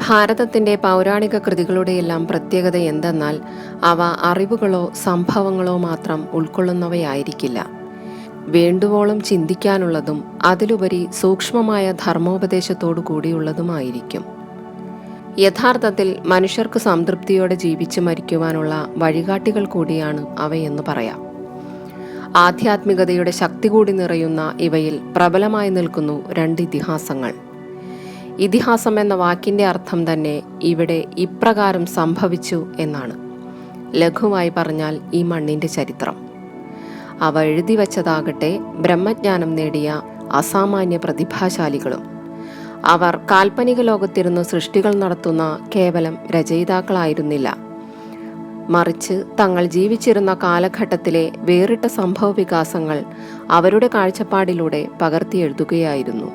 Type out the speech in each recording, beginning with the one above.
ഭാരതത്തിൻ്റെ പൗരാണിക കൃതികളുടെയെല്ലാം പ്രത്യേകത എന്തെന്നാൽ അവ അറിവുകളോ സംഭവങ്ങളോ മാത്രം ഉൾക്കൊള്ളുന്നവയായിരിക്കില്ല. വേണ്ടുവോളം ചിന്തിക്കാനുള്ളതും അതിലുപരി സൂക്ഷ്മമായ ധർമ്മോപദേശത്തോടു കൂടിയുള്ളതുമായിരിക്കും. യഥാർത്ഥത്തിൽ മനുഷ്യർക്ക് സംതൃപ്തിയോടെ ജീവിച്ചു മരിക്കുവാനുള്ള വഴികാട്ടികൾ കൂടിയാണ് അവയെന്ന് പറയാം. ആധ്യാത്മികതയുടെ ശക്തി കൂടി നിറയുന്ന ഇവയിൽ പ്രബലമായി നിൽക്കുന്നു രണ്ട് ഇതിഹാസങ്ങൾ. ഇതിഹാസം എന്ന വാക്കിൻ്റെ അർത്ഥം തന്നെ ഇവിടെ ഇപ്രകാരം സംഭവിച്ചു എന്നാണ്. ലഘുവായി പറഞ്ഞാൽ ഈ മണ്ണിൻ്റെ ചരിത്രം. അവ എഴുതി വച്ചതാകട്ടെ ബ്രഹ്മജ്ഞാനം നേടിയ അസാമാന്യ പ്രതിഭാശാലികളും. അവർ കാൽപ്പനിക ലോകത്തിരുന്ന് സൃഷ്ടികൾ നടത്തുന്ന കേവലം രചയിതാക്കളായിരുന്നില്ല, മറിച്ച് തങ്ങൾ ജീവിച്ചിരുന്ന കാലഘട്ടത്തിലെ വേറിട്ട സംഭവ വികാസങ്ങൾ അവരുടെ കാഴ്ചപ്പാടിലൂടെ പകർത്തിയെഴുതുകയായിരുന്നു.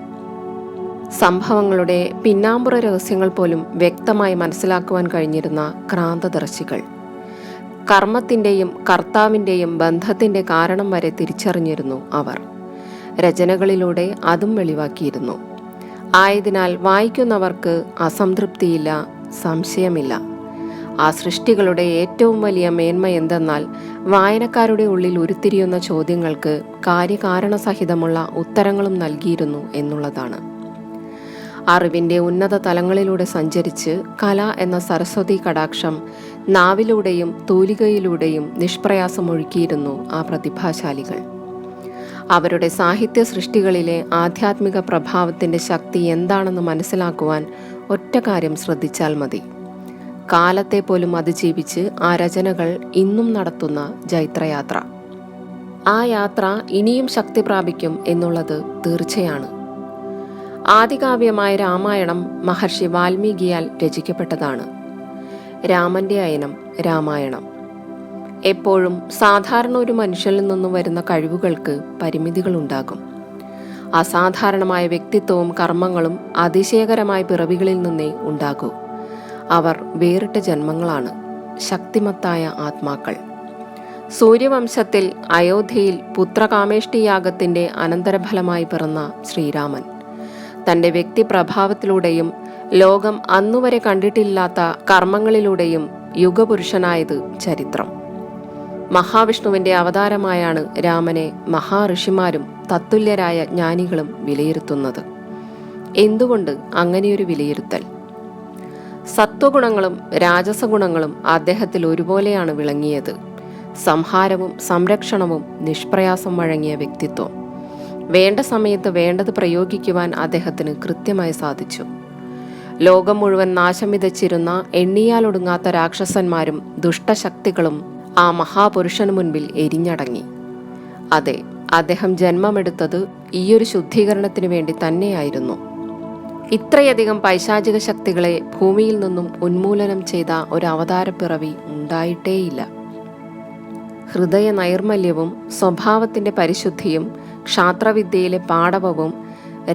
സംഭവങ്ങളുടെ പിന്നാമ്പുറ രഹസ്യങ്ങൾ പോലും വ്യക്തമായി മനസ്സിലാക്കുവാൻ കഴിഞ്ഞിരുന്ന ക്രാന്തദർശികൾ. കർമ്മത്തിൻ്റെയും കർത്താവിൻ്റെയും ബന്ധത്തിൻ്റെ കാരണം വരെ തിരിച്ചറിഞ്ഞിരുന്നു അവർ. രചനകളിലൂടെ അതും വെളിവാക്കിയിരുന്നു. ആയതിനാൽ വായിക്കുന്നവർക്ക് അസംതൃപ്തിയില്ല, സംശയമില്ല. ആ സൃഷ്ടികളുടെ ഏറ്റവും വലിയ മേന്മ എന്തെന്നാൽ വായനക്കാരുടെ ഉള്ളിൽ ഉരുത്തിരിയുന്ന ചോദ്യങ്ങൾക്ക് കാര്യകാരണസഹിതമുള്ള ഉത്തരങ്ങളും നൽകിയിരുന്നു എന്നുള്ളതാണ്. അറിവിൻ്റെ ഉന്നത തലങ്ങളിലൂടെ സഞ്ചരിച്ച് കല എന്ന സരസ്വതി കടാക്ഷം നാവിലൂടെയും തൂലികയിലൂടെയും നിഷ്പ്രയാസം ഒഴുക്കിയിരുന്നു ആ പ്രതിഭാശാലികൾ. അവരുടെ സാഹിത്യ സൃഷ്ടികളിലെ ആധ്യാത്മിക പ്രഭാവത്തിൻ്റെ ശക്തി എന്താണെന്ന് മനസ്സിലാക്കുവാൻ ഒറ്റ കാര്യം ശ്രദ്ധിച്ചാൽ മതി. കാലത്തെ പോലും അതിജീവിച്ച് ആ രചനകൾ ഇന്നും നടത്തുന്ന ജൈത്രയാത്ര. ആ യാത്ര ഇനിയും ശക്തി പ്രാപിക്കും എന്നുള്ളത് തീർച്ചയാണ്. ആദികാവ്യമായ രാമായണം മഹർഷി വാൽമീകിയാൽ രചിക്കപ്പെട്ടതാണ്. രാമന്റെ അയനം രാമായണം. എപ്പോഴും സാധാരണ ഒരു മനുഷ്യനിൽ നിന്നും വരുന്ന കഴിവുകൾക്ക് പരിമിതികളുണ്ടാകും. അസാധാരണമായ വ്യക്തിത്വവും കർമ്മങ്ങളും അതിശയകരമായ പിറവികളിൽ നിന്നേ ഉണ്ടാകൂ. അവർ വേറിട്ട ജന്മങ്ങളാണ്, ശക്തിമത്തായ ആത്മാക്കൾ. സൂര്യവംശത്തിൽ അയോധ്യയിൽ പുത്രകാമേഷ്ടിയാഗത്തിൻ്റെ അനന്തരഫലമായി പിറന്ന ശ്രീരാമൻ തൻ്റെ വ്യക്തിപ്രഭാവത്തിലൂടെയും ലോകം അന്നുവരെ കണ്ടിട്ടില്ലാത്ത കർമ്മങ്ങളിലൂടെയും യുഗപുരുഷനായത് ചരിത്രം. മഹാവിഷ്ണുവിൻ്റെ അവതാരമായാണ് രാമനെ മഹാഋഷിമാരും തത്തുല്യരായ ജ്ഞാനികളും വിലയിരുത്തുന്നത്. എന്തുകൊണ്ട് അങ്ങനെയൊരു വിലയിരുത്തൽ? സത്വഗുണങ്ങളും രാജസഗുണങ്ങളും അദ്ദേഹത്തിൽ ഒരുപോലെയാണ് വിളങ്ങിയത്. സംഹാരവും സംരക്ഷണവും നിഷ്പ്രയാസം വഴങ്ങിയ വ്യക്തിത്വം. വേണ്ട സമയത്ത് വേണ്ടത് പ്രയോഗിക്കുവാൻ അദ്ദേഹത്തിന് കൃത്യമായി സാധിച്ചു. ലോകം മുഴുവൻ നാശം വിതച്ചിരുന്ന എണ്ണിയാലൊടുങ്ങാത്ത രാക്ഷസന്മാരും ദുഷ്ടശക്തികളും ആ മഹാപുരുഷന് മുൻപിൽ എരിഞ്ഞടങ്ങി. അതെ, അദ്ദേഹം ജന്മമെടുത്തത് ഈയൊരു ശുദ്ധീകരണത്തിനു വേണ്ടി തന്നെയായിരുന്നു. ഇത്രയധികം പൈശാചിക ശക്തികളെ ഭൂമിയിൽ നിന്നും ഉന്മൂലനം ചെയ്ത ഒരു അവതാരപ്പിറവി ഉണ്ടായിട്ടേയില്ല. ഹൃദയ നൈർമല്യവും സ്വഭാവത്തിൻ്റെ പരിശുദ്ധിയും ക്ഷാത്രവിദ്യയിലെ പാടവവും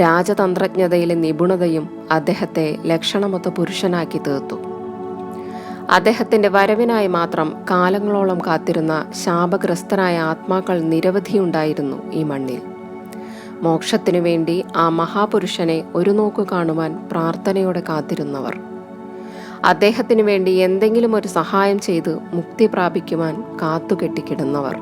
രാജതന്ത്രജ്ഞതയിലെ നിപുണതയും അദ്ദേഹത്തെ ലക്ഷണമൊത്ത പുരുഷനാക്കി തീർത്തു. അദ്ദേഹത്തിൻ്റെ വരവിനായി മാത്രം കാലങ്ങളോളം കാത്തിരുന്ന ശാപഗ്രസ്തനായ ആത്മാക്കൾ നിരവധിയുണ്ടായിരുന്നു ഈ മണ്ണിൽ. മോക്ഷത്തിനു വേണ്ടി ആ മഹാപുരുഷനെ ഒരു നോക്കു കാണുവാൻ പ്രാർത്ഥനയോടെ കാത്തിരുന്നവർ. അദ്ദേഹത്തിനു വേണ്ടി എന്തെങ്കിലും ഒരു സഹായം ചെയ്ത് മുക്തി പ്രാപിക്കുവാൻ കാത്തുകെട്ടിക്കിടുന്നവർ.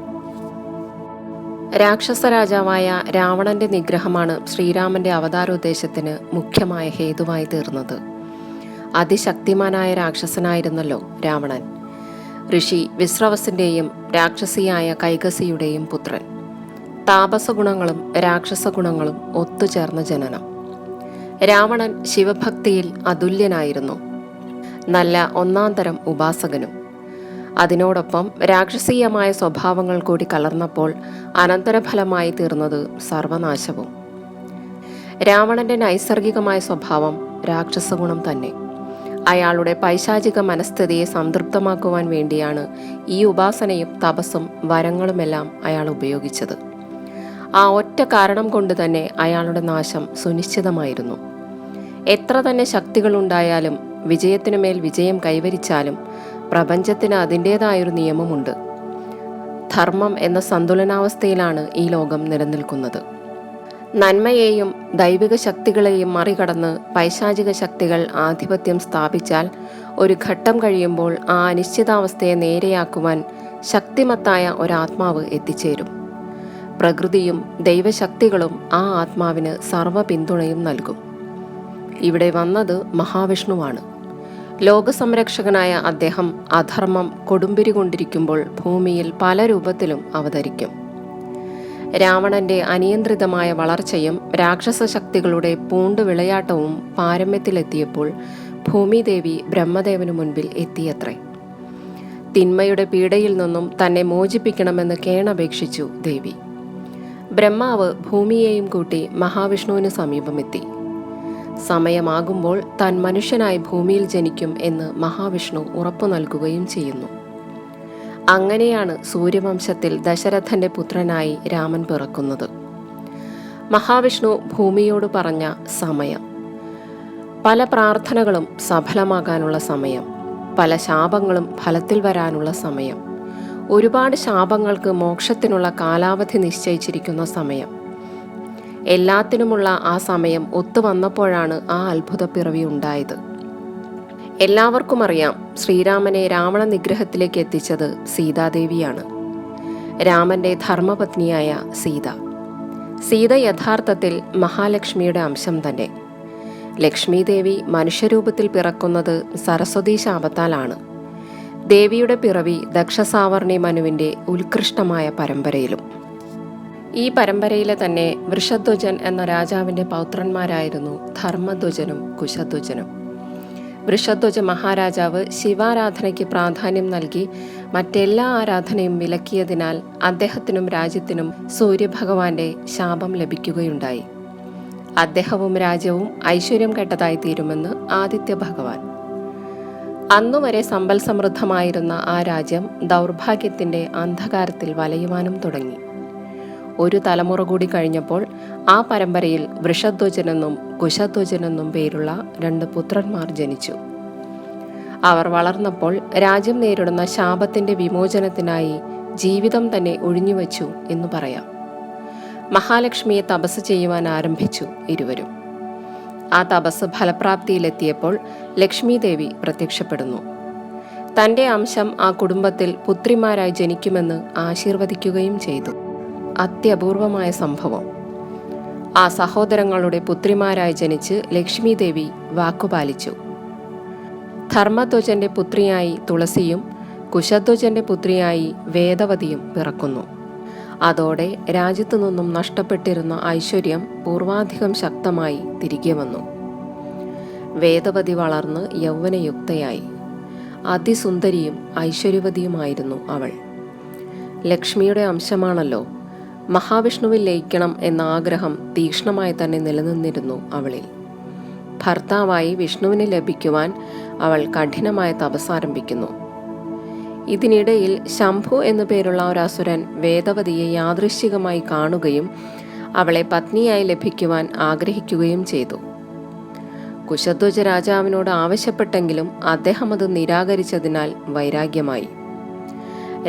രാക്ഷസരാജാവായ രാവണന്റെ നിഗ്രഹമാണ് ശ്രീരാമന്റെ അവതാരോദ്ദേശത്തിന് മുഖ്യമായ ഹേതുവായി തീർന്നത്. അതിശക്തിമാനായ രാക്ഷസനായിരുന്നല്ലോ രാവണൻ. ഋഷി വിശ്രവസിന്റെയും രാക്ഷസിയായ കൈകസിയുടെയും പുത്രൻ. താപസഗുണങ്ങളും രാക്ഷസഗുണങ്ങളും ഒത്തുചേർന്ന ജനനം. രാവണൻ ശിവഭക്തിയിൽ അതുല്യനായിരുന്നു, നല്ല ഒന്നാന്തരം ഉപാസകനും. അതിനോടൊപ്പം രാക്ഷസീയമായ സ്വഭാവങ്ങൾ കൂടി കലർന്നപ്പോൾ അനന്തരഫലമായി തീർന്നത് സർവനാശവും. രാവണന്റെ നൈസർഗികമായ സ്വഭാവം രാക്ഷസഗുണം തന്നെ. അയാളുടെ പൈശാചിക മനസ്ഥിതിയെ സംതൃപ്തമാക്കുവാൻ വേണ്ടിയാണ് ഈ ഉപാസനയും തപസ്സും വരങ്ങളുമെല്ലാം അയാൾ ഉപയോഗിച്ചത്. ആ ഒറ്റ കാരണം കൊണ്ട് തന്നെ അയാളുടെ നാശം സുനിശ്ചിതമായിരുന്നു. എത്ര തന്നെ ശക്തികളുണ്ടായാലും വിജയത്തിനുമേൽ വിജയം കൈവരിച്ചാലും പ്രപഞ്ചത്തിന് അതിൻ്റേതായൊരു നിയമമുണ്ട്. ധർമ്മം എന്ന സന്തുലനാവസ്ഥയിലാണ് ഈ ലോകം നിലനിൽക്കുന്നത്. നന്മയെയും ദൈവിക ശക്തികളെയും മറികടന്ന് പൈശാചിക ശക്തികൾ ആധിപത്യം സ്ഥാപിച്ചാൽ ഒരു ഘട്ടം കഴിയുമ്പോൾ ആ അനിശ്ചിതാവസ്ഥയെ നേരെയാക്കുവാൻ ശക്തിമത്തായ ഒരാത്മാവ് എത്തിച്ചേരും. പ്രകൃതിയും ദൈവശക്തികളും ആ ആത്മാവിന് സർവ്വ പിന്തുണയും നൽകും. ഇവിടെ വന്നത് മഹാവിഷ്ണുവാണ്. ലോകസംരക്ഷകനായ അദ്ദേഹം അധർമ്മം കൊടുമ്പിരി കൊണ്ടിരിക്കുമ്പോൾ ഭൂമിയിൽ പല രൂപത്തിലും അവതരിക്കും. രാവണന്റെ അനിയന്ത്രിതമായ വളർച്ചയും രാക്ഷസ ശക്തികളുടെ പൂണ്ടുവിളയാട്ടവും പാരമ്യത്തിലെത്തിയപ്പോൾ ഭൂമിദേവി ബ്രഹ്മദേവനു മുൻപിൽ എത്തിയത്രേ. തിന്മയുടെ പീഡയിൽ നിന്നും തന്നെ മോചിപ്പിക്കണമെന്ന് കേണപേക്ഷിച്ചു ദേവി. ബ്രഹ്മാവ് ഭൂമിയെയും കൂട്ടി മഹാവിഷ്ണുവിന് സമീപമെത്തി. സമയമാകുമ്പോൾ താൻ മനുഷ്യനായി ഭൂമിയിൽ ജനിക്കും എന്ന് മഹാവിഷ്ണു ഉറപ്പു നൽകുകയും ചെയ്യുന്നു. അങ്ങനെയാണ് സൂര്യവംശത്തിൽ ദശരഥന്റെ പുത്രനായി രാമൻ പിറക്കുന്നത്. മഹാവിഷ്ണു ഭൂമിയോട് പറഞ്ഞ സമയം, പല പ്രാർത്ഥനകളും സഫലമാകാനുള്ള സമയം, പല ശാപങ്ങളും ഫലത്തിൽ വരാനുള്ള സമയം, ഒരുപാട് ശാപങ്ങൾക്ക് മോക്ഷത്തിനുള്ള കാലാവധി നിശ്ചയിച്ചിരിക്കുന്ന സമയം, എല്ലാത്തിനുമുള്ള ആ സമയം ഒത്തുവന്നപ്പോഴാണ് ആ അത്ഭുത പിറവി ഉണ്ടായത്. എല്ലാവർക്കും അറിയാം, ശ്രീരാമനെ രാവണ നിഗ്രഹത്തിലേക്ക് എത്തിച്ചത് സീതാദേവിയാണ്. രാമന്റെ ധർമ്മപത്നിയായ സീത. സീത യഥാർത്ഥത്തിൽ മഹാലക്ഷ്മിയുടെ അംശം തന്നെ. ലക്ഷ്മീദേവി മനുഷ്യരൂപത്തിൽ പിറക്കുന്നത് സരസ്വതീ ശാപത്താലാണ്. ദേവിയുടെ പിറവി ദക്ഷസാവർണി മനുവിന്റെ ഉത്കൃഷ്ടമായ പരമ്പരയിലും. ഈ പരമ്പരയിലെ തന്നെ വൃഷധ്വജൻ എന്ന രാജാവിന്റെ പൗത്രന്മാരായിരുന്നു ധർമ്മധ്വജനും കുശധ്വജനും. വൃഷധ്വജ മഹാരാജാവ് ശിവാരാധനയ്ക്ക് പ്രാധാന്യം നൽകി മറ്റെല്ലാ ആരാധനയും വിലക്കിയതിനാൽ അദ്ദേഹത്തിനും രാജ്യത്തിനും സൂര്യഭഗവാന്റെ ശാപം ലഭിക്കുകയുണ്ടായി. അദ്ദേഹവും രാജ്യവും ഐശ്വര്യം കെട്ടതായി തീരുമെന്ന് ആദിത്യ ഭഗവാൻ. അന്നുവരെ സമ്പൽ സമൃദ്ധമായിരുന്ന ആ രാജ്യം ദൗർഭാഗ്യത്തിന്റെ അന്ധകാരത്തിൽ വലയുവാനും തുടങ്ങി. ഒരു തലമുറ കൂടി കഴിഞ്ഞപ്പോൾ ആ പരമ്പരയിൽ വൃഷധ്വജനെന്നും കുശധ്വജനെന്നും പേരുള്ള 2 പുത്രന്മാർ ജനിച്ചു. അവർ വളർന്നപ്പോൾ രാജ്യം നേരിടുന്ന ശാപത്തിന്റെ വിമോചനത്തിനായി ജീവിതം തന്നെ ഒഴിഞ്ഞുവച്ചു എന്ന് പറയാം. മഹാലക്ഷ്മിയെ തപസ് ചെയ്യുവാൻ ആരംഭിച്ചു ഇരുവരും. ആ തപസ് ഫലപ്രാപ്തിയിലെത്തിയപ്പോൾ ലക്ഷ്മി ദേവി പ്രത്യക്ഷപ്പെടുന്നു. തന്റെ അംശം ആ കുടുംബത്തിൽ പുത്രിമാരായി ജനിക്കുമെന്ന് ആശീർവദിക്കുകയും ചെയ്തു. അത്യപൂർവമായ സംഭവം. ആ സഹോദരങ്ങളുടെ പുത്രിമാരായി ജനിച്ച് ലക്ഷ്മി ദേവി വാക്കുപാലിച്ചു. ധർമ്മധ്വജന്റെ പുത്രിയായി തുളസിയും കുശധ്വജന്റെ പുത്രിയായി വേദവതിയും പിറക്കുന്നു. അതോടെ രാജ്യത്തു നിന്നും നഷ്ടപ്പെട്ടിരുന്ന ഐശ്വര്യം പൂർവാധികം ശക്തമായി തിരികെ വന്നു. വേദവതി വളർന്ന് യൗവനയുക്തയായി. അതിസുന്ദരിയും ഐശ്വര്യവതിയുമായിരുന്നു അവൾ. ലക്ഷ്മിയുടെ അംശമാണല്ലോ. മഹാവിഷ്ണുവിൽ ലയിക്കണം എന്ന ആഗ്രഹം തീക്ഷ്ണമായി തന്നെ നിലനിന്നിരുന്നു അവളിൽ. ഭർത്താവായി വിഷ്ണുവിനെ ലഭിക്കുവാൻ അവൾ കഠിനമായ തപസ്സാരംഭിക്കുന്നു. ഇതിനിടയിൽ ശംഭു എന്നു പേരുള്ള ഒരു അസുരൻ വേദവതിയെ യാദൃശ്ചികമായി കാണുകയും അവളെ പത്നിയായി ലഭിക്കുവാൻ ആഗ്രഹിക്കുകയും ചെയ്തു. കുശധ്വജ രാജാവിനോട് ആവശ്യപ്പെട്ടെങ്കിലും അദ്ദേഹം അത് നിരാകരിച്ചതിനാൽ വൈരാഗ്യമായി.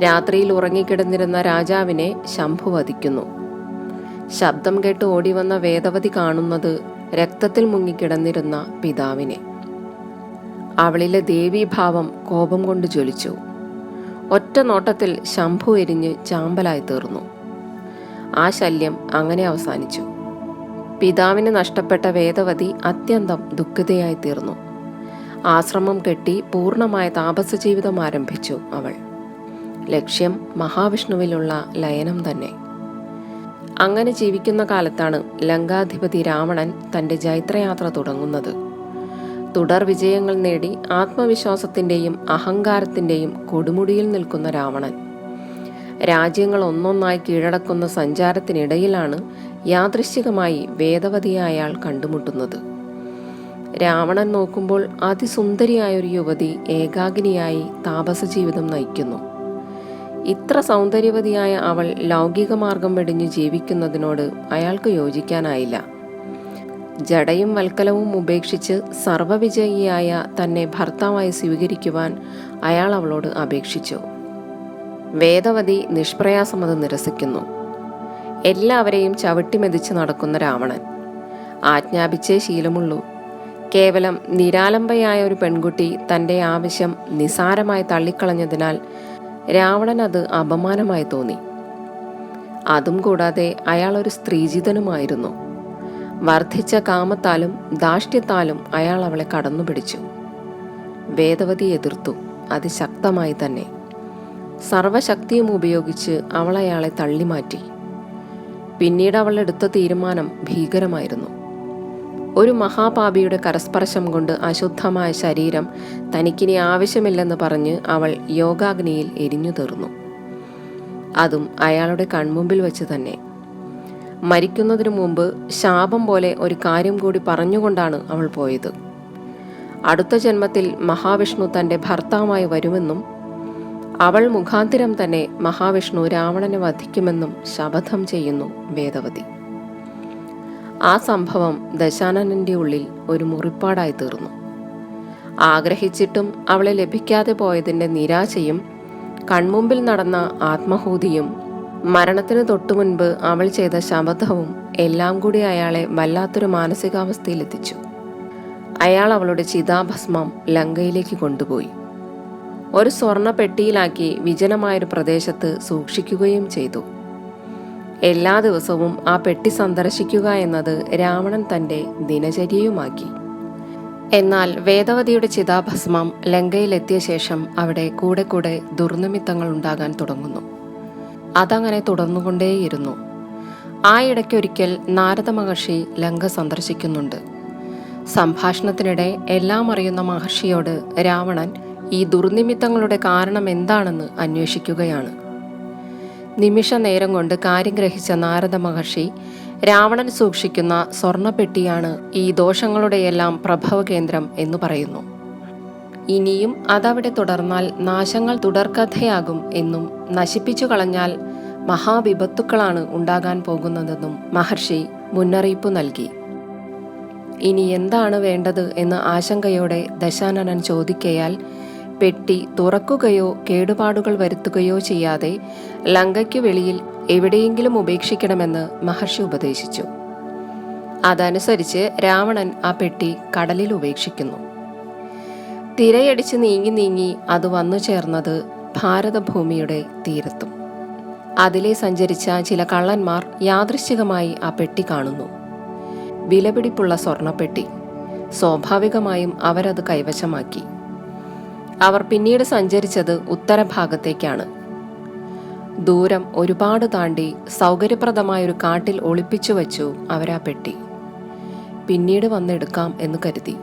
രാത്രിയിൽ ഉറങ്ങിക്കിടന്നിരുന്ന രാജാവിനെ ശംഭു വധിക്കുന്നു. ശബ്ദം കേട്ട് ഓടിവന്ന വേദവതി കാണുന്നത് രക്തത്തിൽ മുങ്ങിക്കിടന്നിരുന്ന പിതാവിനെ. അവളിലെ ദേവീഭാവം കോപം കൊണ്ട് ജ്വലിച്ചു. ഒറ്റ നോട്ടത്തിൽ ശംഭു എരിഞ്ഞ് ചാമ്പലായി തീർന്നു. ആ ശല്യം അങ്ങനെ അവസാനിച്ചു. പിതാവിനെ നഷ്ടപ്പെട്ട വേദവതി അത്യന്തം ദുഃഖിതയായി തീർന്നു. ആശ്രമം കെട്ടി പൂർണ്ണമായ താപസ ജീവിതം ആരംഭിച്ചു അവൾ. ലക്ഷ്യം മഹാവിഷ്ണുവിലുള്ള ലയനം തന്നെ. അങ്ങനെ ജീവിക്കുന്ന കാലത്താണ് ലങ്കാധിപതി രാവണൻ തൻ്റെ ജൈത്രയാത്ര തുടങ്ങുന്നത്. തുടർ വിജയങ്ങൾ നേടി ആത്മവിശ്വാസത്തിൻ്റെയും അഹങ്കാരത്തിൻ്റെയും കൊടുമുടിയിൽ നിൽക്കുന്ന രാവണൻ രാജ്യങ്ങൾ ഒന്നൊന്നായി കീഴടക്കുന്ന സഞ്ചാരത്തിനിടയിലാണ് യാദൃശ്ചികമായി വേദവതിയെ അയാൾ കണ്ടുമുട്ടുന്നത്. രാവണൻ നോക്കുമ്പോൾ അതിസുന്ദരിയായൊരു യുവതി ഏകാകിനിയായി താപസ ജീവിതം നയിക്കുന്നു. ഇത്ര സൗന്ദര്യവതിയായ അവൾ ലൗകിക മാർഗം വെടിഞ്ഞു ജീവിക്കുന്നതിനോട് അയാൾക്ക് യോജിക്കാനായില്ല. ജടയും വൽക്കലവും ഉപേക്ഷിച്ച് സർവവിജയിയായ തന്നെ ഭർത്താവായി സ്വീകരിക്കുവാൻ അയാൾ അവളോട് അപേക്ഷിച്ചു. വേദവതി നിഷ്പ്രയാസം അത് നിരസിക്കുന്നു. എല്ലാവരെയും ചവിട്ടിമെതിച്ച് നടക്കുന്ന രാവണൻ. ആജ്ഞാപിച്ചേ ശീലമുള്ളൂ. കേവലം നിരാലംബയായ ഒരു പെൺകുട്ടി തൻ്റെ ആവശ്യം നിസാരമായി തള്ളിക്കളഞ്ഞതിനാൽ രാവണൻ അത് അപമാനമായി തോന്നി. അതും കൂടാതെ അയാൾ ഒരു സ്ത്രീജിതനുമായിരുന്നു. വർദ്ധിച്ച കാമത്താലും ധാർഷ്ട്യത്താലും അയാൾ അവളെ കടന്നുപിടിച്ചു. വേദവതി എതിർത്തു, അതിശക്തമായി തന്നെ. സർവശക്തിയും ഉപയോഗിച്ച് അവൾ അയാളെ തള്ളിമാറ്റി. പിന്നീട് അവൾ എടുത്ത തീരുമാനം ഭീകരമായിരുന്നു. ഒരു മഹാപാപിയുടെ കരസ്പർശം കൊണ്ട് അശുദ്ധമായ ശരീരം തനിക്കിനി ആവശ്യമില്ലെന്ന് പറഞ്ഞ് അവൾ യോഗാഗ്നിയിൽ എരിഞ്ഞു തീർന്നു. അതും അയാളുടെ കൺമുമ്പിൽ വെച്ച് തന്നെ. മരിക്കുന്നതിനു മുമ്പ് ശാപം പോലെ ഒരു കാര്യം കൂടി പറഞ്ഞുകൊണ്ടാണ് അവൾ പോയത്. അടുത്ത ജന്മത്തിൽ മഹാവിഷ്ണു തൻ്റെ ഭർത്താവായി വരുമെന്നും അവൾ മുഖാന്തിരം തന്നെ മഹാവിഷ്ണു രാവണനെ വധിക്കുമെന്നും ശപഥം ചെയ്യുന്നു വേദവതി. ആ സംഭവം ദശാനനന്റെ ഉള്ളിൽ ഒരു മുറിപ്പാടായി തീർന്നു. ആഗ്രഹിച്ചിട്ടും അവളെ ലഭിക്കാതെ പോയതിൻ്റെ നിരാശയും കൺമുമ്പിൽ നടന്ന ആത്മഹൂതിയും മരണത്തിന് തൊട്ടുമുൻപ് അവൾ ചെയ്ത ശപഥവും എല്ലാം കൂടി അയാളെ വല്ലാത്തൊരു മാനസികാവസ്ഥയിലെത്തിച്ചു. അയാൾ അവളുടെ ചിതാഭസ്മം ലങ്കയിലേക്ക് കൊണ്ടുപോയി. ഒരു സ്വർണ്ണ പെട്ടിയിലാക്കി വിജനമായൊരു പ്രദേശത്ത് സൂക്ഷിക്കുകയും ചെയ്തു. എല്ലാ ദിവസവും ആ പെട്ടി സന്ദർശിക്കുക എന്നത് രാവണൻ തൻ്റെ ദിനചര്യയുമാക്കി. എന്നാൽ വേദവതിയുടെ ചിതാഭസ്മം ലങ്കയിലെത്തിയ ശേഷം അവിടെ കൂടെ കൂടെ ദുർനിമിത്തങ്ങൾ ഉണ്ടാകാൻ തുടങ്ങുന്നു. അതങ്ങനെ തുടർന്നുകൊണ്ടേയിരുന്നു. ആ ഇടയ്ക്കൊരിക്കൽ നാരദ മഹർഷി ലങ്ക സന്ദർശിക്കുന്നുണ്ട്. സംഭാഷണത്തിനിടെ എല്ലാം അറിയുന്ന മഹർഷിയോട് രാവണൻ ഈ ദുർനിമിത്തങ്ങളുടെ കാരണം എന്താണെന്ന് അന്വേഷിക്കുകയാണ്. നിമിഷ നേരം കൊണ്ട് കാര്യം ഗ്രഹിച്ച നാരദ മഹർഷി രാവണൻ സൂക്ഷിക്കുന്ന സ്വർണ്ണപ്പെട്ടിയാണ് ഈ ദോഷങ്ങളുടെയെല്ലാം പ്രഭവകേന്ദ്രം എന്ന് പറയുന്നു. ഇനിയും അതവിടെ തുടർന്നാൽ നാശങ്ങൾ തുടർക്കഥയാകും എന്നും നശിപ്പിച്ചു കളഞ്ഞാൽ മഹാവിപത്തുക്കളാണ് ഉണ്ടാകാൻ പോകുന്നതെന്നും മഹർഷി മുന്നറിയിപ്പ് നൽകി. ഇനി എന്താണ് വേണ്ടത് എന്ന് ആശങ്കയോടെ ദശാനനൻ ചോദിക്കയാൽ പെട്ടി തുറക്കുകയോ കേടുപാടുകൾ വരുത്തുകയോ ചെയ്യാതെ ലങ്കയ്ക്കു വെളിയിൽ എവിടെയെങ്കിലും ഉപേക്ഷിക്കണമെന്ന് മഹർഷി ഉപദേശിച്ചു. അതനുസരിച്ച് രാവണൻ ആ പെട്ടി കടലിൽ ഉപേക്ഷിക്കുന്നു. തിരയടിച്ച് നീങ്ങി നീങ്ങി അത് വന്നു ചേർന്നത് ഭാരതഭൂമിയുടെ തീരത്തും. അതിലെ സഞ്ചരിച്ച ചില കള്ളന്മാർ യാദൃശ്ചികമായി ആ പെട്ടി കാണുന്നു. വിലപിടിപ്പുള്ള സ്വർണ്ണപ്പെട്ടി. സ്വാഭാവികമായും അവരത് കൈവശമാക്കി. അവർ പിന്നീട് സഞ്ചരിച്ചത് ഉത്തരഭാഗത്തേക്കാണ്. ദൂരം ഒരുപാട് താണ്ടി സൗകര്യപ്രദമായൊരു കാട്ടിൽ ഒളിപ്പിച്ചു വച്ചു അവരാ പെട്ടി. പിന്നീട് വന്നെടുക്കാം എന്ന് കരുതി.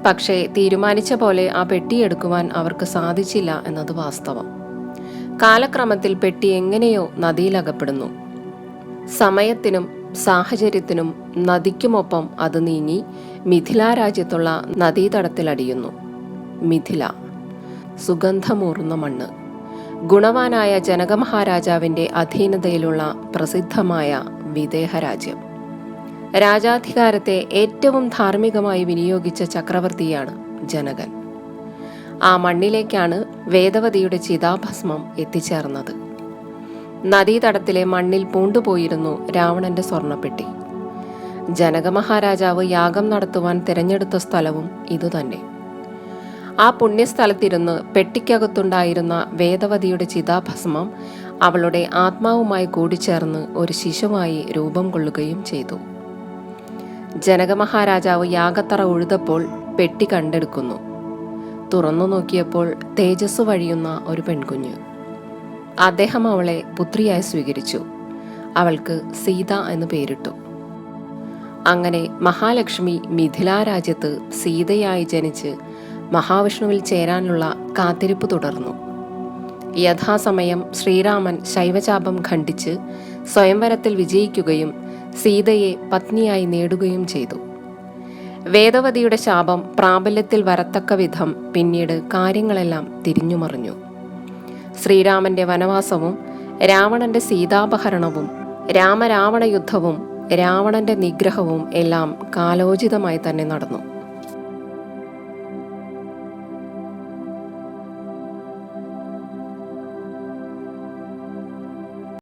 പക്ഷേ തീരുമാനിച്ച പോലെ ആ പെട്ടി എടുക്കുവാൻ അവർക്ക് സാധിച്ചില്ല എന്നത് വാസ്തവം. കാലക്രമത്തിൽ പെട്ടി എങ്ങനെയോ നദിയിലകപ്പെടുന്നു. സമയത്തിനും സാഹചര്യത്തിനും നദിക്കുമൊപ്പം അത് നീങ്ങി മിഥില രാജ്യത്തുള്ള നദീതടത്തിലടിയുന്നു. മിഥില, സുഗന്ധമൂറുന്ന മണ്ണ്, ഗുണവാനായ ജനക മഹാരാജാവിൻ്റെ അധീനതയിലുള്ള പ്രസിദ്ധമായ വിദേഹ രാജ്യം. രാജാധികാരത്തെ ഏറ്റവും ധാർമ്മികമായി വിനിയോഗിച്ച ചക്രവർത്തിയാണ് ജനകൻ. ആ മണ്ണിലേക്കാണ് വേദവതിയുടെ ചിതാഭസ്മം എത്തിച്ചേർന്നത്. നദീതടത്തിലെ മണ്ണിൽ പൂണ്ടുപോയിരുന്നു രാവണന്റെ സ്വർണ്ണപ്പെട്ടി. ജനക മഹാരാജാവ് യാഗം നടത്തുവാൻ തിരഞ്ഞെടുത്ത സ്ഥലവും ഇതുതന്നെ. ആ പുണ്യസ്ഥലത്തിരുന്ന് പെട്ടിക്കകത്തുണ്ടായിരുന്ന വേദവതിയുടെ ചിതാഭസ്മം അവളുടെ ആത്മാവുമായി കൂടിച്ചേർന്ന് ഒരു ശിശുവായി രൂപം കൊള്ളുകയും ചെയ്തു. ജനക മഹാരാജാവ് യാഗത്തറ ഉഴുതപ്പോൾ പെട്ടി കണ്ടെടുക്കുന്നു. തുറന്നു നോക്കിയപ്പോൾ തേജസ് വഴിയുന്ന ഒരു പെൺകുഞ്ഞ്. അദ്ദേഹം അവളെ പുത്രിയായി സ്വീകരിച്ചു. അവൾക്ക് സീത എന്ന് പേരിട്ടു. അങ്ങനെ മഹാലക്ഷ്മി മിഥില രാജ്യത്ത് സീതയായി ജനിച്ച് മഹാവിഷ്ണുവിൽ ചേരാനുള്ള കാത്തിരിപ്പ് തുടർന്നു. യഥാസമയം ശ്രീരാമൻ ശൈവചാപം ഖണ്ഡിച്ച് സ്വയംവരത്തിൽ വിജയിക്കുകയും സീതയെ പത്നിയായി നേടുകയും ചെയ്തു. വേദവതിയുടെ ശാപം പ്രാബല്യത്തിൽ വരത്തക്ക വിധം പിന്നീട് കാര്യങ്ങളെല്ലാം തിരിഞ്ഞുമറിഞ്ഞു. ശ്രീരാമന്റെ വനവാസവും രാവണന്റെ സീതാപഹരണവും രാമരാവണ യുദ്ധവും രാവണന്റെ നിഗ്രഹവും എല്ലാം കാലോചിതമായി തന്നെ നടന്നു.